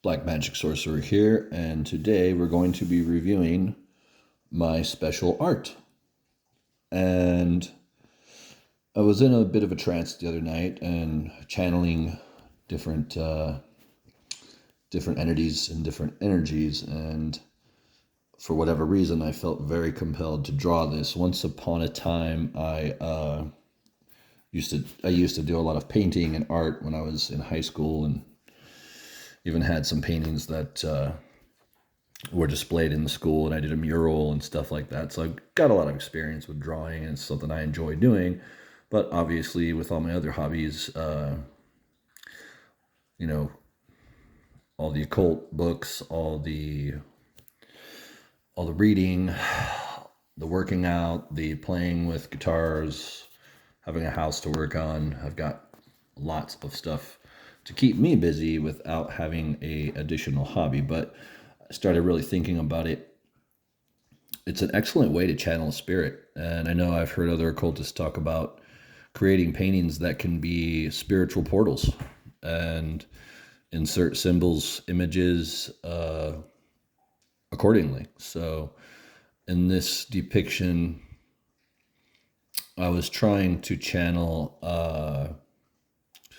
Black Magic Sorcerer here, and today we're going to be reviewing my special art. And I was in a bit of a trance the other night and channeling different different entities and different energies, and for whatever reason, I felt very compelled to draw this. Once upon a time, I used to do a lot of painting and art when I was in high school, and even had some paintings that were displayed in the school, and I did a mural and stuff like that. So I've got a lot of experience with drawing, and it's something I enjoy doing. But obviously, with all my other hobbies, you know, all the occult books, all the reading, the working out, the playing with guitars, having a house to work on. I've got lots of stuff to keep me busy without having a additional hobby. But I started really thinking about it. It's an excellent way to channel spirit. And I know I've heard other occultists talk about creating paintings that can be spiritual portals and insert symbols, images accordingly. So in this depiction, I was trying to channel,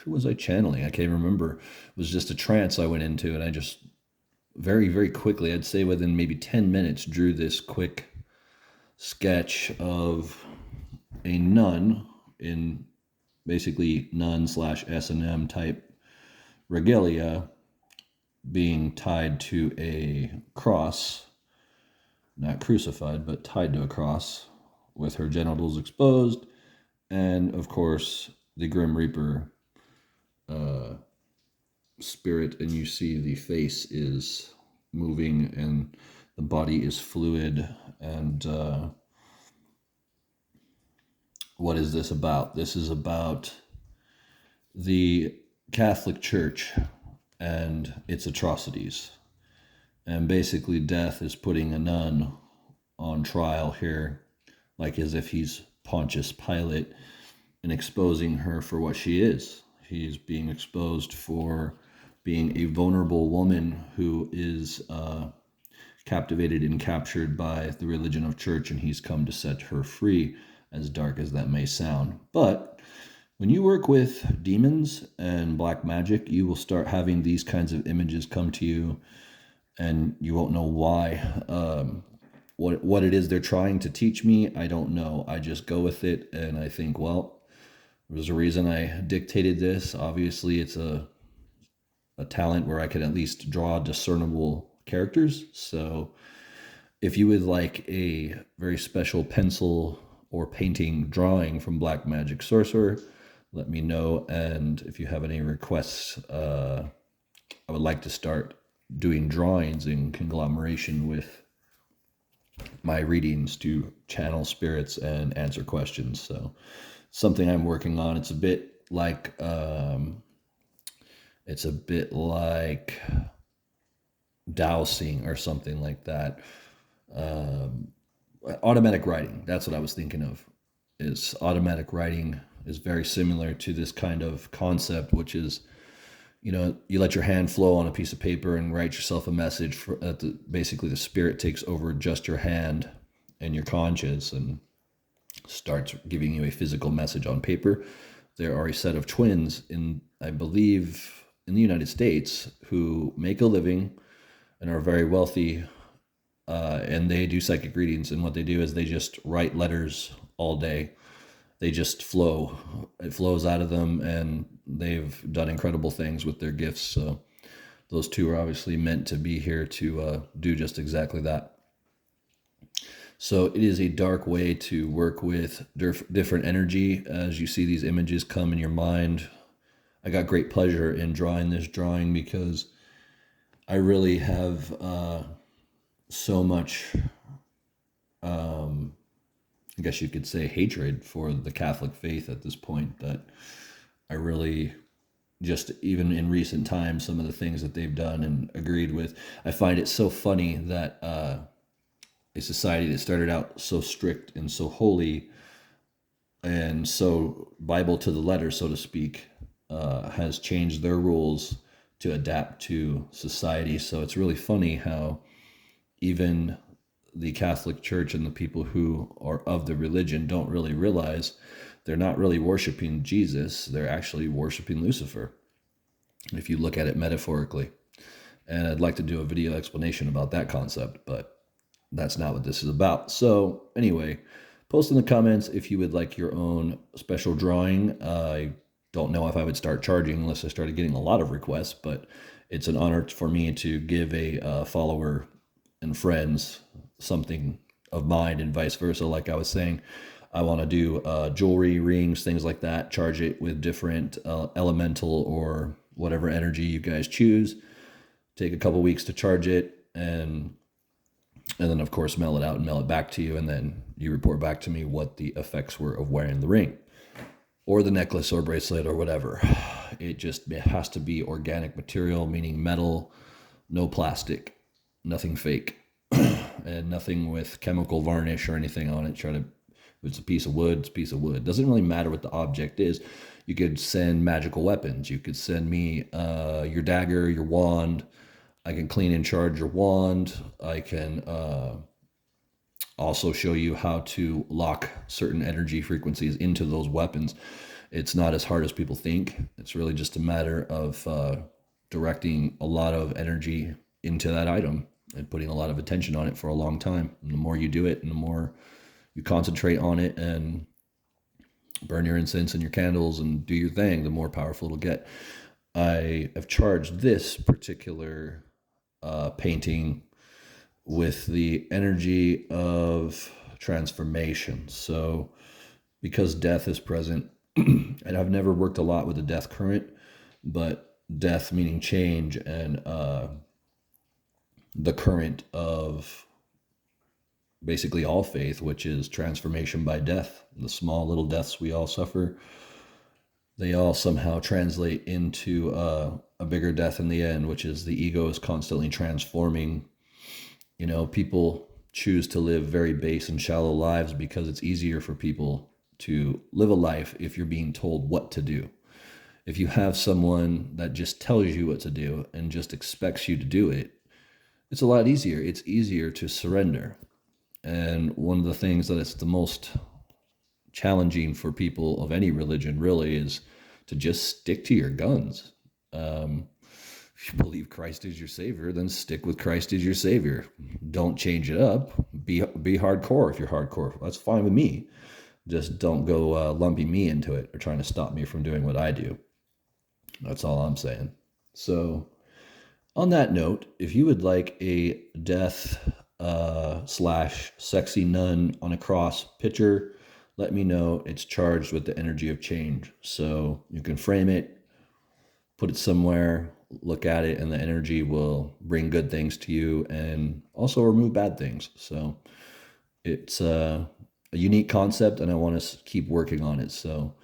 who was I channeling? I can't remember. It was just a trance I went into, and I just very, very quickly, I'd say within maybe 10 minutes, drew this quick sketch of a nun in basically nun/S&M type regalia being tied to a cross, not crucified, but tied to a cross with her genitals exposed. And of course, the Grim Reaper spirit, and you see the face is moving and the body is fluid. And what is this about? This is about the Catholic Church and its atrocities. And basically, death is putting a nun on trial here, like as if he's Pontius Pilate, and exposing her for what she is. He's being exposed for being a vulnerable woman who is captivated and captured by the religion of church, and he's come to set her free, as dark as that may sound. But when you work with demons and black magic, you will start having these kinds of images come to you, and you won't know why. What it is they're trying to teach me, I don't know. I just go with it, and I think, well, there's a reason I dictated this. Obviously, it's a talent where I can at least draw discernible characters. So if you would like a very special pencil or painting drawing from Black Magic Sorcerer, let me know. And if you have any requests, I would like to start doing drawings in conglomeration with my readings to channel spirits and answer questions. So something I'm working on. It's a bit like dowsing or something like that. Automatic writing. That's what I was thinking of. Is automatic writing is very similar to this kind of concept, which is, you let your hand flow on a piece of paper and write yourself a message. Basically, the spirit takes over just your hand and your conscience and starts giving you a physical message on paper. There are a set of twins I believe, in the United States who make a living and are very wealthy, and they do psychic readings. And what they do is they just write letters all day. They just flow. It flows out of them, and they've done incredible things with their gifts. So those two are obviously meant to be here to do just exactly that. So it is a dark way to work with different energy. As you see these images come in your mind, I got great pleasure in drawing this drawing because I really have so much, I guess you could say, hatred for the Catholic faith at this point, that I really just, even in recent times, some of the things that they've done and agreed with, I find it so funny that a society that started out so strict and so holy and so Bible to the letter, so to speak, has changed their rules to adapt to society. So it's really funny how even the Catholic Church and the people who are of the religion don't really realize they're not really worshiping Jesus. They're actually worshiping Lucifer, if you look at it metaphorically. And I'd like to do a video explanation about that concept, but that's not what this is about. So anyway, post in the comments if you would like your own special drawing. I don't know if I would start charging unless I started getting a lot of requests, but it's an honor for me to give a follower and friends something of mine and vice versa. Like I was saying, I want to do jewelry, rings, things like that, charge it with different elemental or whatever energy you guys choose. Take a couple weeks to charge it, and then of course mail it out and mail it back to you, and then you report back to me what the effects were of wearing the ring or the necklace or bracelet or whatever. It has to be organic material, meaning metal, no plastic, nothing fake, and nothing with chemical varnish or anything on it. If it's a piece of wood, it's a piece of wood. It doesn't really matter what the object is. You could send magical weapons. You could send me your dagger, your wand. I can clean and charge your wand. I can also show you how to lock certain energy frequencies into those weapons. It's not as hard as people think. It's really just a matter of directing a lot of energy into that item and putting a lot of attention on it for a long time. And the more you do it and the more you concentrate on it and burn your incense and your candles and do your thing, the more powerful it'll get. I have charged this particular painting with the energy of transformation. So because death is present, and I've never worked a lot with the death current, but death meaning change, and the current of basically all faith, which is transformation by death. The small little deaths we all suffer, they all somehow translate into a bigger death in the end, which is the ego is constantly transforming. You know, people choose to live very base and shallow lives because it's easier for people to live a life if you're being told what to do. If you have someone that just tells you what to do and just expects you to do it, it's a lot easier. It's easier to surrender. And one of the things that is the most challenging for people of any religion really is to just stick to your guns. If you believe Christ is your savior, then stick with Christ as your savior. Don't change it up. Be hardcore if you're hardcore. That's fine with me. Just don't go lumping me into it or trying to stop me from doing what I do. That's all I'm saying. So on that note, if you would like a death / sexy nun on a cross picture, let me know. It's charged with the energy of change. So you can frame it, put it somewhere, look at it, and the energy will bring good things to you and also remove bad things. So it's a unique concept, and I want to keep working on it. So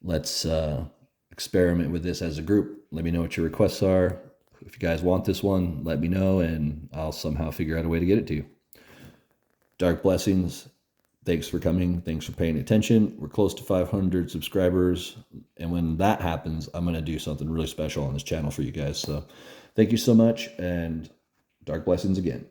let's experiment with this as a group. Let me know what your requests are. If you guys want this one, let me know, and I'll somehow figure out a way to get it to you. Dark blessings. Thanks for coming. Thanks for paying attention. We're close to 500 subscribers. And when that happens, I'm going to do something really special on this channel for you guys. So thank you so much, and dark blessings again.